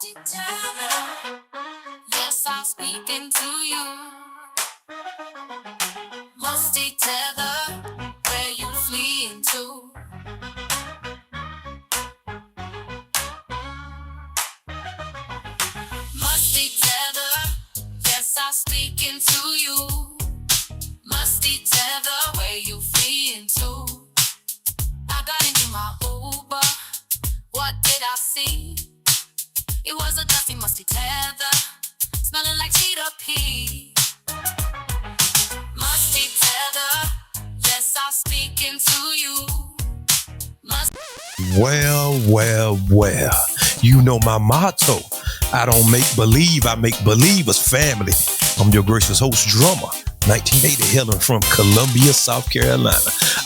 Musty Tariq, yes, I'm speaking to you. Musty Tariq, where you fleeing to? Musty Tariq, yes, I'm speaking to you. Musty Tariq, where you fleeing to? I got into my Uber, what did I see? It was a dusty, musty tether, smelling like cheetah pea. Musty tether, yes, I'm speaking to you. Well. You know my motto. I don't make believe, I make believers family. I'm your gracious host, drummer. 1980 hailing from Columbia, South Carolina.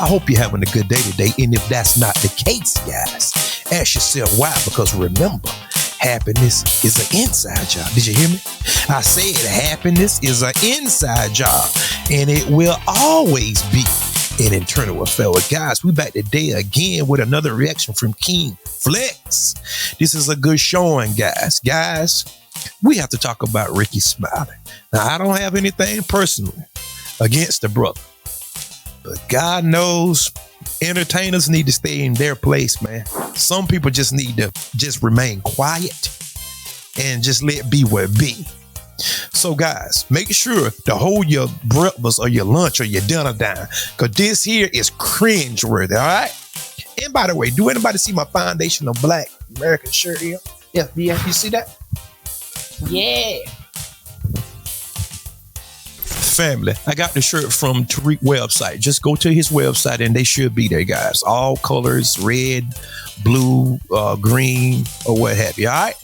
I hope you're having a good day today. And if that's not the case, guys, ask yourself why. Because remember, happiness is an inside job. Did you hear me? I said happiness is an inside job. And it will always be an internal affair. Well, guys, we back today again with another reaction from King Flex. This is a good showing, guys. Guys, we have to talk about Rickey Smiley. Now, I don't have anything personally against the brother, but God knows entertainers need to stay in their place, man. Some people just need to just remain quiet and just let be what be. So, guys, make sure to hold your breakfast or your lunch or your dinner down, because this here is cringeworthy, all right? And by the way, do anybody see my Foundation of Black American shirt here? Yeah, you see that? Yeah. Family, I got the shirt from Tariq website. Just go to his website and they should be there, guys. All colors, red, blue, green, or what have you, all right?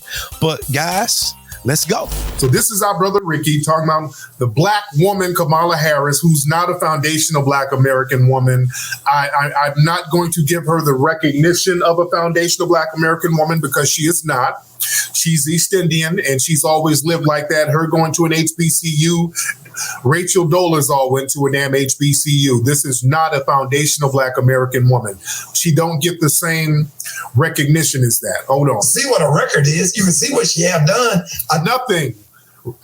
But, guys, let's go. So this is our brother Rickey talking about the black woman, Kamala Harris, who's not a foundational black American woman. I'm not going to give her the recognition of a foundational black American woman because she is not. She's East Indian and she's always lived like that. Her going to an HBCU. Rachel Dolezal went to a damn HBCU. This is not a foundational black American woman. She don't get the same recognition as that. Hold on. See what her record is. You can see what she have done. Nothing.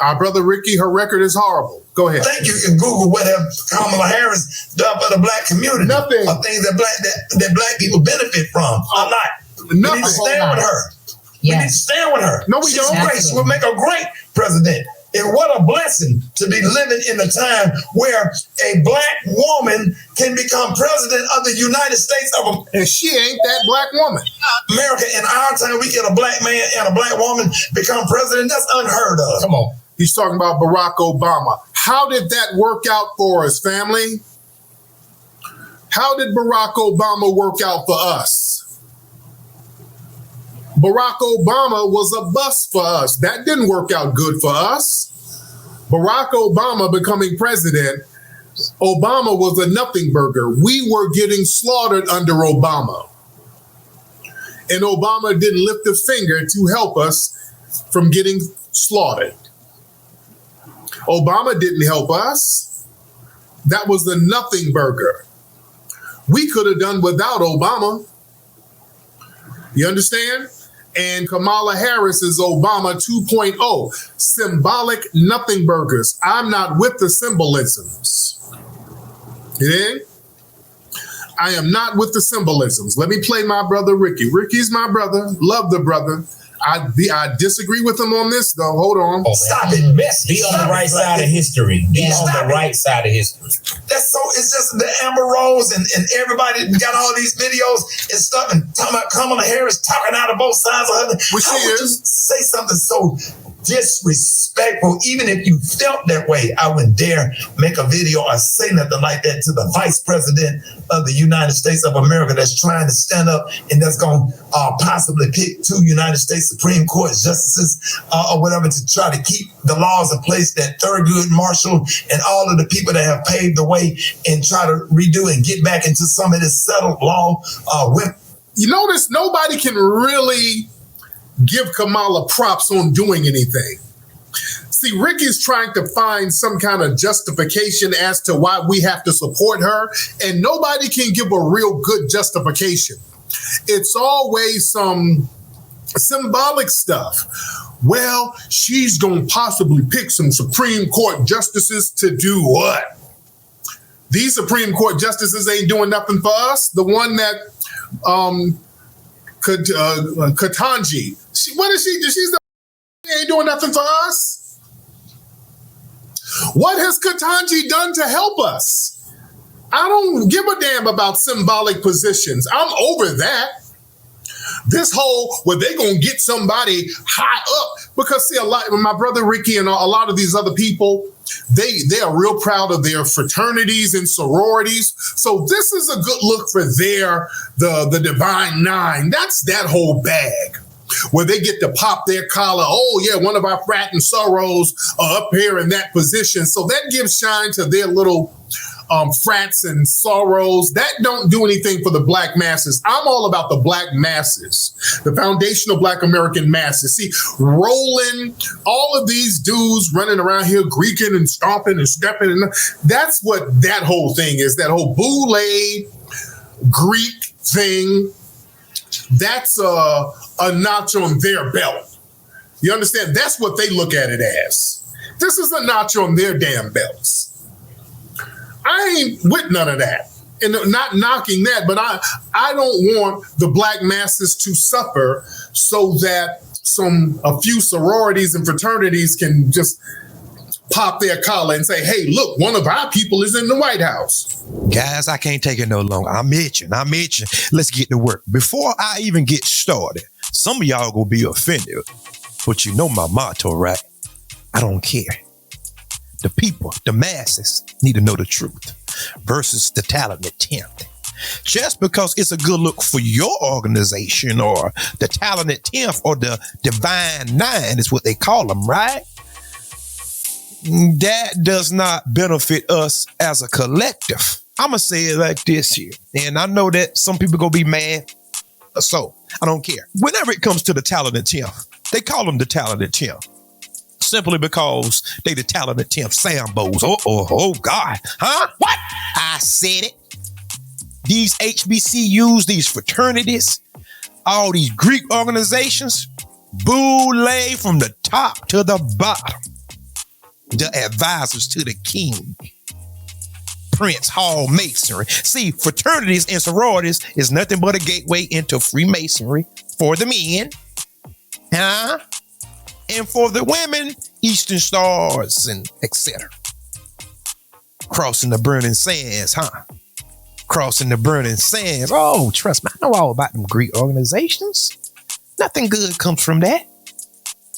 Our brother Rickey, her record is horrible. Go ahead. I think you can Google what have Kamala Harris done for the black community. Nothing. Or things that black people benefit from. I'm not. Nothing. We need to stand with her. Yes. We need to stand with her. No, we don't. She's great. She will make a great president. And what a blessing to be living in a time where a black woman can become president of the United States of America. And she ain't that black woman. America, in our time, we get a black man and a black woman become president. That's unheard of. Come on. He's talking about Barack Obama. How did that work out for us, family? How did Barack Obama work out for us? Barack Obama was a bust for us. That didn't work out good for us. Barack Obama becoming president, Obama was a nothing burger. We were getting slaughtered under Obama. And Obama didn't lift a finger to help us from getting slaughtered. Obama didn't help us. That was the nothing burger. We could have done without Obama. You understand? And Kamala Harris is Obama 2.0. Symbolic nothing burgers. I'm not with the symbolisms. You dig? I am not with the symbolisms. Let me play my brother Rickey. Rickey's my brother. Love the brother. I disagree with him on this, though. Hold on. Oh, stop it, Bessie. Be on the right side of history. Be on the right side of history. That's so, it's just the Amber Rose and everybody got all these videos and stuff and talking about Kamala Harris talking out of both sides of her. Which How would you say something so disrespectful? Even if you felt that way, I wouldn't dare make a video or say nothing like that to the vice president of the United States of America that's trying to stand up and that's going to possibly pick 2 United States Supreme Court justices or whatever to try to keep the laws in place that Thurgood Marshall and all of the people that have paved the way and try to redo and get back into some of this settled law. You notice nobody can really give Kamala props on doing anything. See, Rickey's trying to find some kind of justification as to why we have to support her, and nobody can give a real good justification. It's always some symbolic stuff. Well, she's going to possibly pick some Supreme Court justices to do what? These Supreme Court justices ain't doing nothing for us. The one that Ketanji, what is she? She's the ain't doing nothing for us. What has Ketanji done to help us? I don't give a damn about symbolic positions. I'm over that. This whole, well, they gonna get somebody high up, because see, a lot, my brother Rickey and a lot of these other people, they are real proud of their fraternities and sororities. So this is a good look for the Divine Nine. That's that whole bag where they get to pop their collar. Oh yeah, one of our frat and sorors are up here in that position. So that gives shine to their little frats and sorrows. That don't do anything for the black masses. I'm all about the black masses, the foundational black American masses. See, rolling, all of these dudes running around here Greeking and stomping and stepping, and that's what that whole thing is, that whole boule Greek thing. That's a notch on their belt. You understand? That's what they look at it as. This is a notch on their damn belts. I ain't with none of that. And not knocking that, but I don't want the black masses to suffer so that a few sororities and fraternities can just pop their collar and say, hey, look, one of our people is in the White House. Guys, I can't take it no longer. I'm itching. Let's get to work. Before I even get started, some of y'all gonna be offended, but you know my motto, right? I don't care. The people, the masses, need to know the truth versus the talented 10th. Just because it's a good look for your organization or the talented 10th or the Divine Nine is what they call them, right? That does not benefit us as a collective. I'm going to say it like this here. And I know that some people going to be mad. So I don't care. Whenever it comes to the talented 10th, they call them the talented 10th. Simply because they the talented 10th Sambos. Oh God. Huh? What? I said it. These HBCUs, these fraternities, all these Greek organizations, boule from the top to the bottom. The advisors to the king. Prince Hall Masonry. See, fraternities and sororities is nothing but a gateway into Freemasonry for the men. Huh? And for the women, Eastern Stars and etc. Crossing the burning sands, huh? Crossing the burning sands. Oh, trust me, I know all about them Greek organizations. Nothing good comes from that.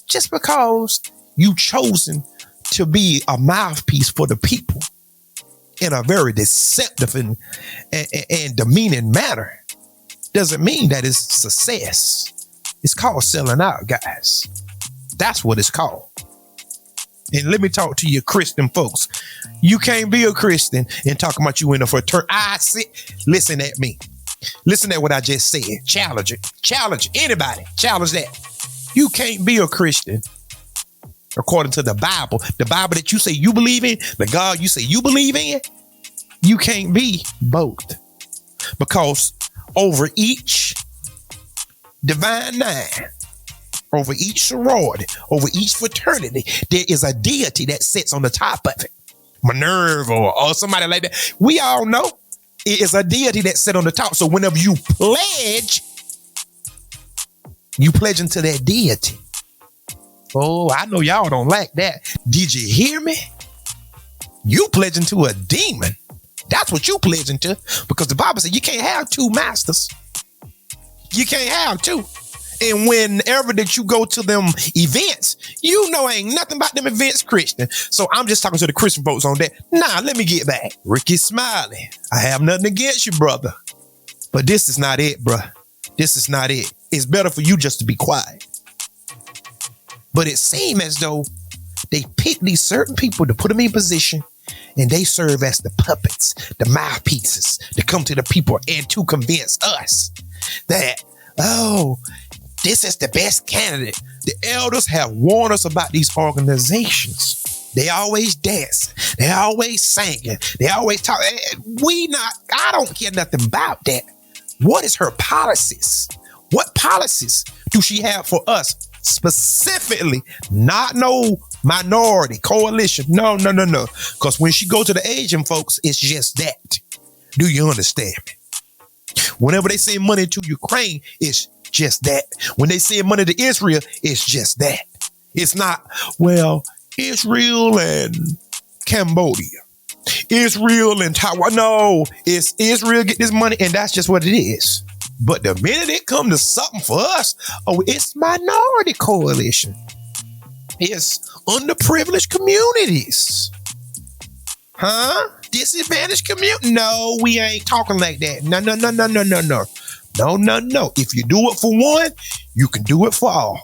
Just because you chosen to be a mouthpiece for the people in a very deceptive and demeaning manner doesn't mean that it's success. It's called selling out, guys. That's what it's called. And let me talk to you Christian folks. You can't be a Christian and talk about you in a fraternity. Listen at me. Listen at what I just said. Challenge it. Challenge anybody. Challenge that. You can't be a Christian according to the Bible that you say you believe in, the God you say you believe in. You can't be both. Because over each Divine Nine, over each sorority, over each fraternity, there is a deity that sits on the top of it. Minerva or somebody like that. We all know it is a deity that sits on the top. So whenever you pledge into that deity. Oh, I know y'all don't like that. Did you hear me? You pledging to a demon. That's what you pledging to, because the Bible says you can't have two masters. You can't have two. And whenever that you go to them events, you know ain't nothing about them events Christian. So I'm just talking to the Christian folks on that. Nah, let me get back. Rickey Smiley, I have nothing against you, brother. But this is not it, bruh. This is not it. It's better for you just to be quiet. But it seems as though they pick these certain people to put them in position, and they serve as the puppets, the mouthpieces to come to the people and to convince us that, oh, this is the best candidate. The elders have warned us about these organizations. They always dance. They always singing. They always talk. I don't care nothing about that. What is her policies? What policies do she have for us specifically? Not no minority coalition. No. Because when she go to the Asian folks, it's just that. Do you understand me? Whenever they send money to Ukraine, it's just that. When they send money to Israel, it's just that. It's not, well, Israel and Cambodia, Israel and Taiwan. No, it's Israel get this money, and that's just what it is. But the minute it comes to something for us, it's minority coalition. It's underprivileged communities. Huh? Disadvantaged community? No, we ain't talking like that. No. No. If you do it for one, you can do it for all.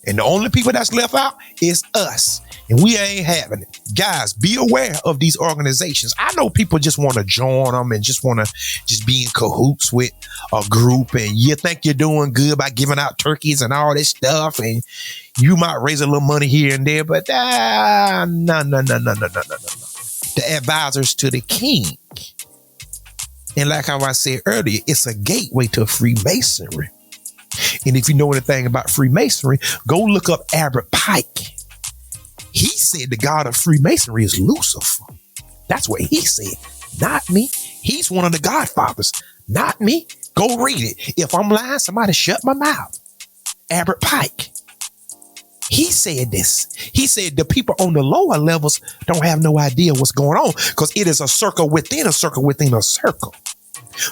And the only people that's left out is us. And we ain't having it. Guys, be aware of these organizations. I know people just want to join them and just want to just be in cahoots with a group. And you think you're doing good by giving out turkeys and all this stuff. And you might raise a little money here and there. But no. The advisors to the king. And like how I said earlier, it's a gateway to Freemasonry. And if you know anything about Freemasonry, go look up Albert Pike. He said the god of Freemasonry is Lucifer. That's what he said. Not me. He's one of the godfathers. Not me. Go read it. If I'm lying, somebody shut my mouth. Albert Pike. He said this. He said the people on the lower levels don't have no idea what's going on because it is a circle within a circle within a circle.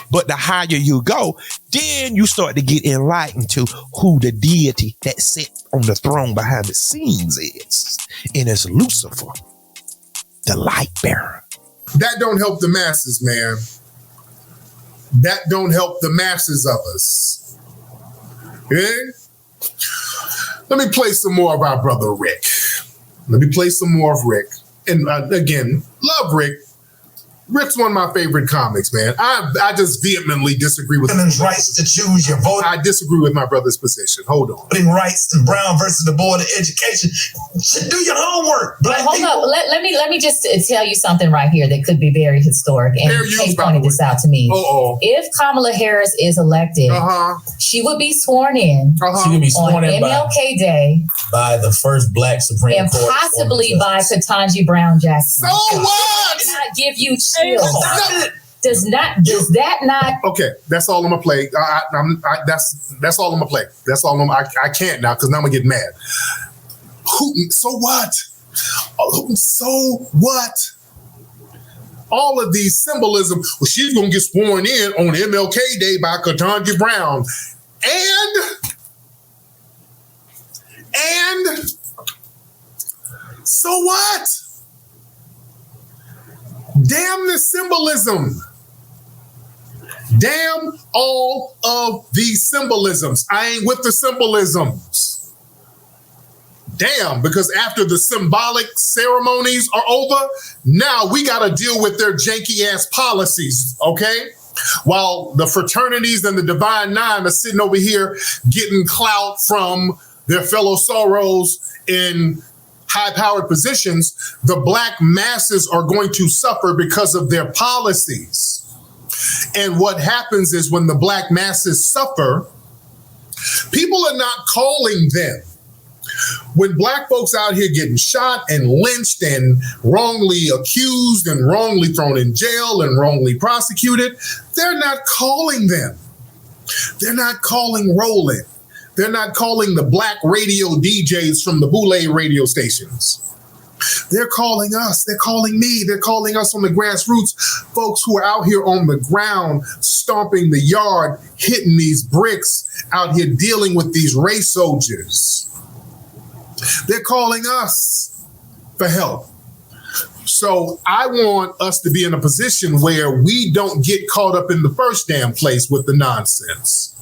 But the higher you go, then you start to get enlightened to who the deity that sits on the throne behind the scenes is. And it's Lucifer, the light bearer. That don't help the masses, man. That don't help the masses of us. Yeah? Let me play some more of our brother Rick. Let me play some more of Rick. And again, love Rick. Rick's one of my favorite comics, man. I just vehemently disagree with women's rights to choose your vote. I disagree with my brother's position. Hold on. Voting rights in Brown versus the Board of Education. Do your homework. Hold up. Let me just tell you something right here that could be very historic. And Kay pointed this out to me. If Kamala Harris is elected, she would be sworn in. She would be sworn on in MLK Day by the first Black Supreme and Court, possibly by Ketanji Brown Jackson. So what? Does not give you chills. Does that not? Okay, that's all I'm gonna play. That's all I'm gonna play. That's all I can't now because now I'm gonna get mad. So what? So what? All of these symbolism. Well, she's gonna get sworn in on MLK Day by Ketanji Brown, and so what? Damn the symbolism. Damn all of these symbolisms. I ain't with the symbolisms. Damn, because after the symbolic ceremonies are over, now we got to deal with their janky ass policies, okay? While the fraternities and the Divine Nine are sitting over here getting clout from their fellow sorrows in high-powered positions, the Black masses are going to suffer because of their policies. And what happens is when the Black masses suffer, people are not calling them. When Black folks out here getting shot and lynched and wrongly accused and wrongly thrown in jail and wrongly prosecuted, they're not calling them. They're not calling Roland. They're not calling the Black radio DJs from the Boule radio stations. They're calling us. They're calling me. They're calling us on the grassroots, folks who are out here on the ground, stomping the yard, hitting these bricks, out here dealing with these race soldiers. They're calling us for help. So I want us to be in a position where we don't get caught up in the first damn place with the nonsense.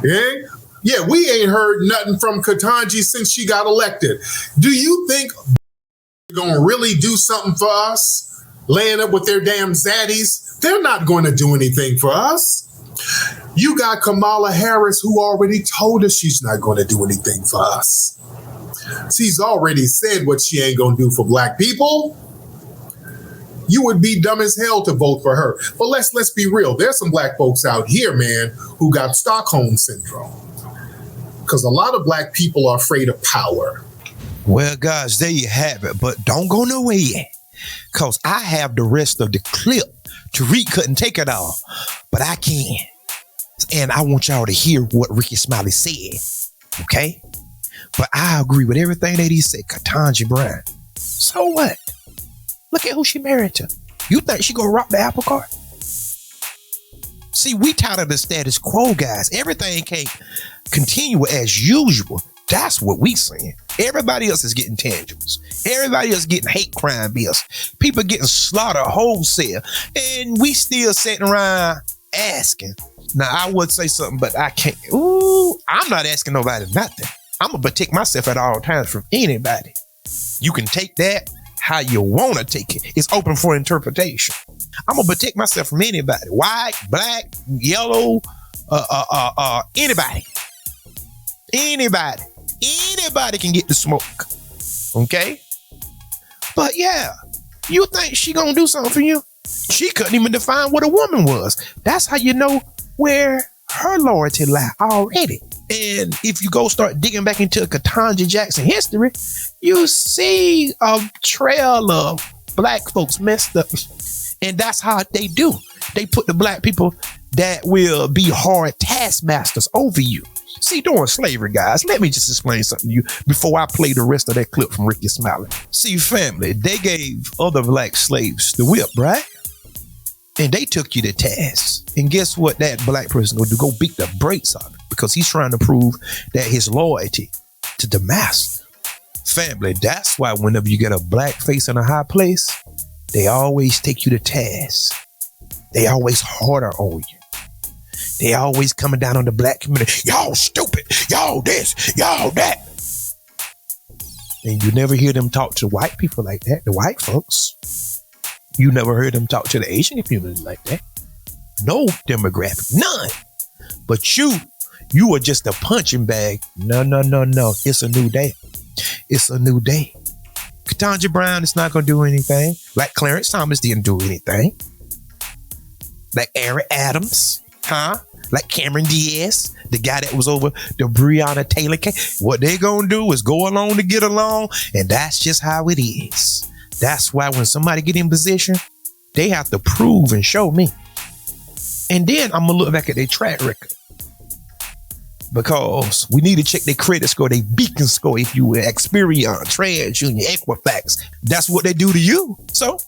Yeah? Yeah, we ain't heard nothing from Ketanji since she got elected. Do you think they're going to really do something for us? Laying up with their damn zaddies? They're not going to do anything for us. You got Kamala Harris, who already told us she's not going to do anything for us. She's already said what she ain't going to do for Black people. You would be dumb as hell to vote for her. But let's be real. There's some Black folks out here, man, who got Stockholm syndrome. because a lot of black people are afraid of power. Well, guys, there you have it. But don't go nowhere yet, because I have the rest of the clip. Tariq couldn't take it all, but I can. And I want y'all to hear what Rickey Smiley said, okay? But I agree with everything that he said. Ketanji Brown. So what? Look at who she married to. You think she gonna rock the apple cart? See, we tired of the status quo, guys. Everything can't continue as usual. That's what we saying. Everybody else is getting tangibles. Everybody else getting hate crime bills. People getting slaughtered wholesale. And we still sitting around asking. Now, I would say something, but I can't. Ooh, I'm not asking nobody nothing. I'm going to protect myself at all times from anybody. You can take that how you want to take it. It's open for interpretation. I'm going to protect myself from anybody. White, black, yellow, anybody. Anybody can get the smoke. Okay? But yeah, you think she gonna do something for you? She couldn't even define what a woman was. That's how you know where her loyalty lie already. And if you go start digging back into Ketanji Jackson history, you see a trail of black folks messed up. And that's how they do. They put the black people that will be hard taskmasters over you. See, during slavery, guys, let me just explain something to you before I play the rest of that clip from Rickey Smiley. See, family, they gave other black slaves the whip, right? And they took you to task. And guess what that black person gonna do? Go beat the brakes off it, because he's trying to prove that his loyalty to the master. Family, that's why whenever you get a black face in a high place, they always take you to task. They always harder on you. They always coming down on the black community. Y'all stupid. Y'all this. Y'all that. And you never hear them talk to white people like that, the white folks. You never heard them talk to the Asian community like that. No demographic. None. But you are just a punching bag. No. It's a new day. It's a new day. Ketanji Brown is not going to do anything. Like Clarence Thomas didn't do anything. Like Eric Adams. Huh? Like Cameron Diaz, the guy that was over the Breonna Taylor case. What they gonna do is go along to get along, and that's just how it is. That's why when somebody get in position, they have to prove and show me. And then I'm gonna look back at their track record, because we need to check their credit score, their beacon score, if you will, Experian, TransUnion, Equifax. That's what they do to you. So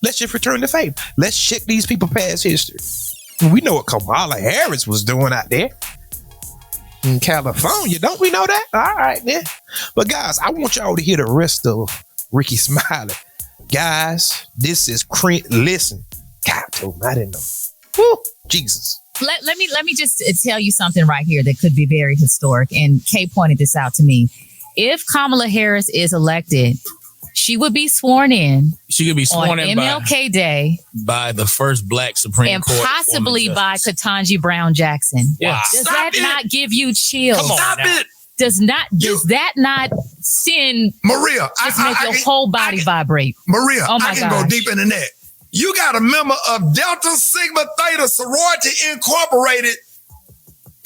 let's just return the favor. Let's check these people past history. We know what Kamala Harris was doing out there in California. Don't we know that? All right, then. But guys, I want y'all to hear the rest of Rickey Smiley. Guys, this is listen. God told me, I didn't know. Woo, Jesus. Let me just tell you something right here that could be very historic. And Kay pointed this out to me. If Kamala Harris is elected, she would be sworn in. She could be sworn on in MLK Day by the first black Supreme Court, and possibly by Ketanji Brown Jackson. Wow. Does that not give you chills? Come on, Stop now. it. Does that not send Maria, just make your whole body vibrate? Maria, Oh my I can go gosh. deep into that. You got a member of Delta Sigma Theta Sorority Incorporated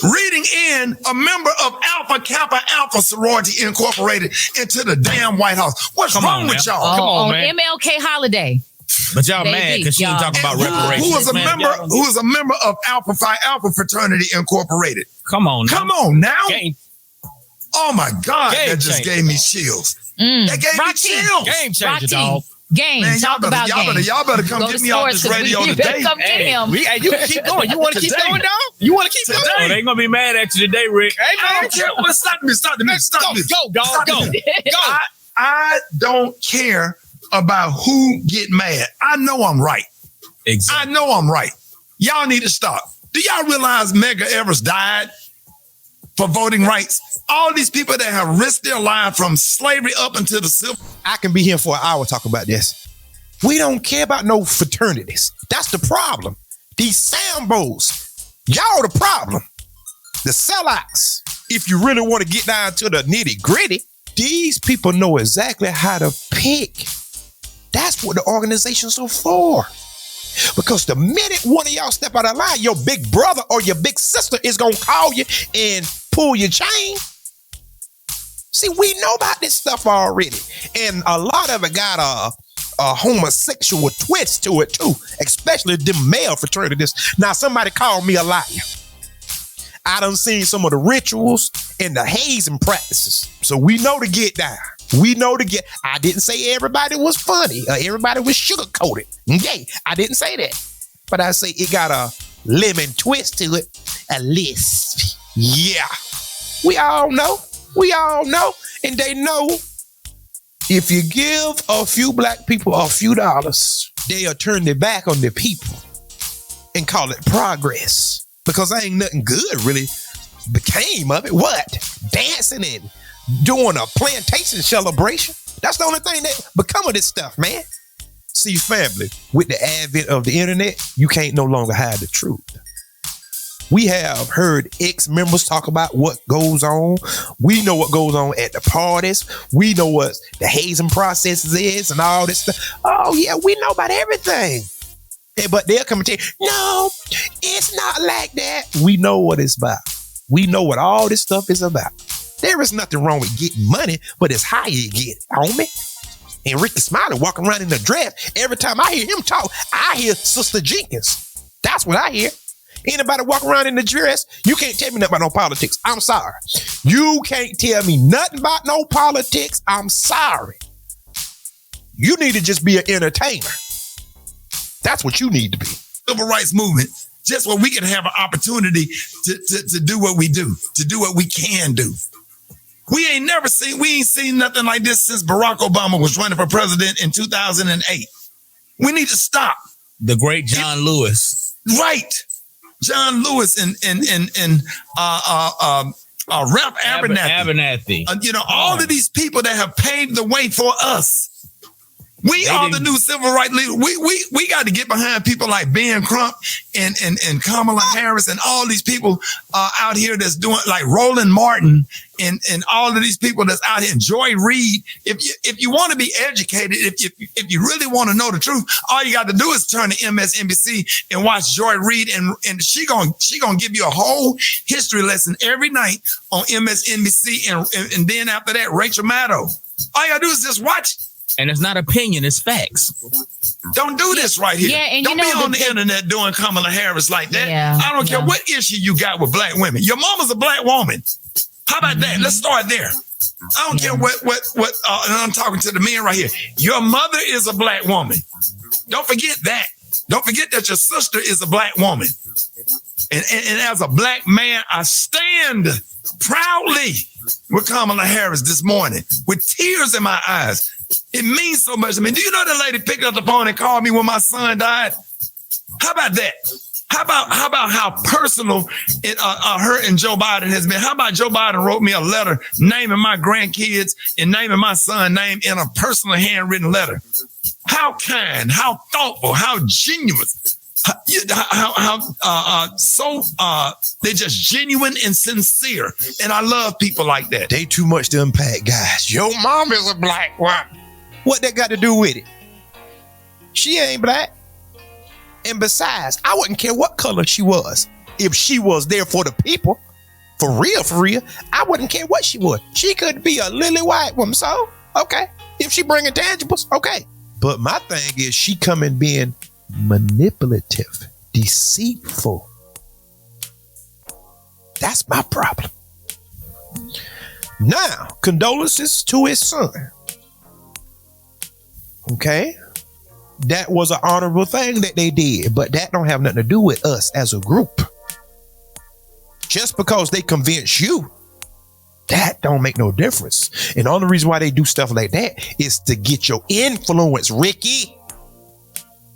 reading in a member of Alpha Kappa Alpha Sorority Incorporated into the damn White House. What's wrong with y'all? Come on, on man. MLK holiday. But y'all Baby, mad because she ain't y'all. talking about Who reparations. was a man. member? Who was a member of Alpha Phi Alpha Fraternity Incorporated? Come on, now. Come on now! Game, Oh my God, Game that just changer. gave me chills. That gave me Rocky. chills. game changer, Rocky. dog. Game. Man, Talk about game. y'all better come Go get to me off sports, this 'cause radio you better today. come get him. You can keep going. You want to keep Today. going, dog? You want to keep going? Today. Oh, they ain't gonna be mad at you today, Rick. Hey, I don't care. Well, stop me. Go, dog. Go. I don't care about who get mad. I know I'm right. Exactly. I know I'm right. Y'all need to stop. Do y'all realize Medgar Evers died for voting rights? All these people that have risked their life from slavery up until the civil. I can be here for an hour talking about this. We don't care about no fraternities. That's the problem. These Sambos, y'all the problem. The sellouts. If you really want to get down to the nitty gritty, these people know exactly how to pick. That's what the organizations are for. Because the minute one of y'all step out of line, your big brother or your big sister is going to call you and pull your chain. See, we know about this stuff already. And a lot of it got a homosexual twist to it too, especially the male fraternities. Now, somebody called me a liar. I done seen some of the rituals and the hazing practices. So we know to get down. I didn't say everybody was funny or everybody was sugar-coated. Okay, I didn't say that. But I say it got a lemon twist to it, a lisp. Yeah. We all know. And they know if you give a few black people a few dollars, they'll turn their back on their people and call it progress. Because ain't nothing good really became of it. What? Dancing and doing a plantation celebration. That's the only thing that become of this stuff, man. See, family, with the advent of the internet, you can't no longer hide the truth. We have heard ex-members talk about what goes on. We know what goes on at the parties. We know what the hazing processes is and all this stuff. Oh, yeah, we know about everything. But they'll come and tell you, no, it's not like that. We know what it's about. We know what all this stuff is about. There is nothing wrong with getting money, but it's how you get it, homie. And Rickey Smiley walking around in the dress. Every time I hear him talk, I hear Sister Jenkins. That's what I hear. Anybody walk around in the dress, you can't tell me nothing about no politics. I'm sorry. You can't tell me nothing about no politics. I'm sorry. You need to just be an entertainer. That's what you need to be. Civil rights movement, just where we can have an opportunity to do what we do, to do what we can do. We ain't seen nothing like this since Barack Obama was running for president in 2008. We need to stop. The great John Lewis. Right. John Lewis and Ralph Abernathy. All of these people that have paved the way for us. We are the new civil rights leaders. We got to get behind people like Ben Crump and Kamala Harris and all these people out here that's doing, like Roland Martin and all of these people that's out here. And Joy Reid. If you want to be educated, if you really want to know the truth, all you got to do is turn to MSNBC and watch Joy Reid, and she gonna give you a whole history lesson every night on MSNBC, and then after that, Rachel Maddow. All you gotta do is just watch. And it's not opinion, it's facts. Don't do this right here. Yeah, and don't be on the internet doing Kamala Harris like that. Yeah, I don't care what issue you got with black women. Your mama's a black woman. How about that? Let's start there. I don't care what and I'm talking to the men right here. Your mother is a black woman. Don't forget that. Don't forget that your sister is a black woman. And as a black man, I stand proudly with Kamala Harris this morning with tears in my eyes. It means so much to me. Do you know the lady picked up the phone and called me when my son died? How about that? How about how personal her and Joe Biden has been? How about Joe Biden wrote me a letter naming my grandkids and naming my son's name in a personal handwritten letter? How kind, how thoughtful, how genuine, they're just genuine and sincere. And I love people like that. They too much to unpack, guys. Your mom is a black woman. What that got to do with it? She ain't black. And besides, I wouldn't care what color she was. If she was there for the people, for real, I wouldn't care what she was. She could be a lily white woman, so, okay. If she bringing tangibles, okay. But my thing is she coming being manipulative, deceitful. That's my problem. Now, condolences to his son. Okay? That was an honorable thing that they did, but that don't have nothing to do with us as a group. Just because they convince you, that don't make no difference. And the only reason why they do stuff like that is to get your influence, Rickey.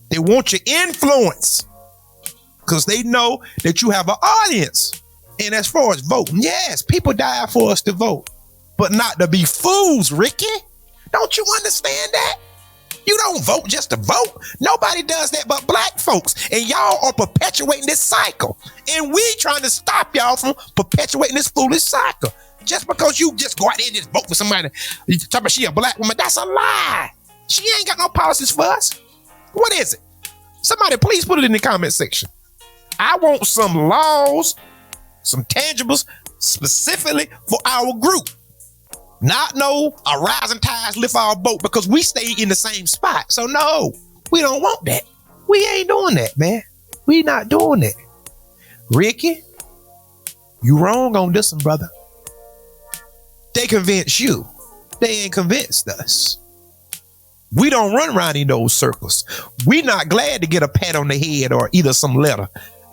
They want your influence because they know that you have an audience. And as far as voting, yes, people die for us to vote, but not to be fools, Rickey. Don't you understand that? You don't vote just to vote. Nobody does that but black folks. And y'all are perpetuating this cycle. And we trying to stop y'all from perpetuating this foolish cycle. Just because you just go out there and just vote for somebody, you talk about she a black woman, that's a lie. She ain't got no policies for us. What is it? Somebody please put it in the comment section. I want some laws, some tangibles specifically for our group. Not no a rising tides lift our boat because we stay in the same spot. So no, we don't want that. We ain't doing that, man. We not doing that. Rickey, you wrong on this one, brother. They convinced you. They ain't convinced us. We don't run around in those circles. We not glad to get a pat on the head or either some letter.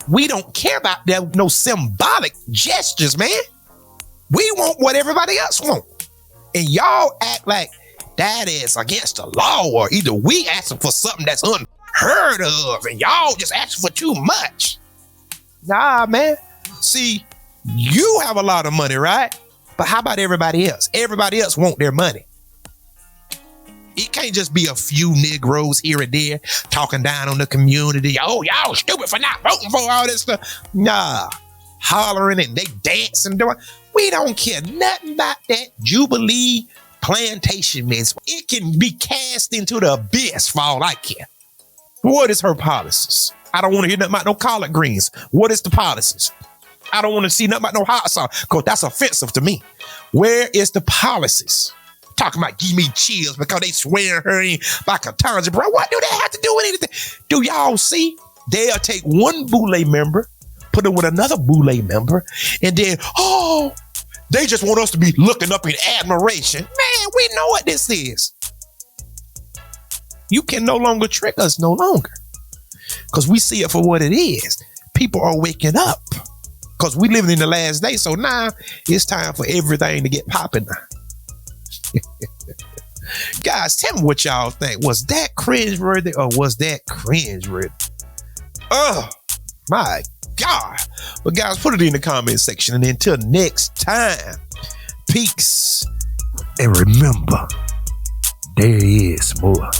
We don't care about that, no symbolic gestures, man. We want what everybody else want. And y'all act like that is against the law, or either we asking for something that's unheard of and y'all just asking for too much. Nah, man. See, you have a lot of money, right? But how about everybody else? Everybody else want their money. It can't just be a few Negroes here and there talking down on the community. Oh, y'all stupid for not voting for all this stuff. Nah, hollering and they dancing. We don't care nothing about that Jubilee plantation mess. It can be cast into the abyss for all I care. What is her policies? I don't want to hear nothing about no collard greens. What is the policies? I don't want to see nothing about no hot sauce because that's offensive to me. Where is the policies? Talking about give me chills because they swearing her in by Katanja, bro. What do they have to do with anything? Do y'all see? They'll take one Boule member, put it with another Boule member, and then, oh, they just want us to be looking up in admiration. Man, we know what this is. You can no longer trick us no longer because we see it for what it is. People are waking up because we living in the last day. So now it's time for everything to get popping now. Guys, tell me what y'all think. Was that cringeworthy or was that cringeworthy? Oh my God. But guys, put it in the comment section. And until next time, peace. And remember, there is more.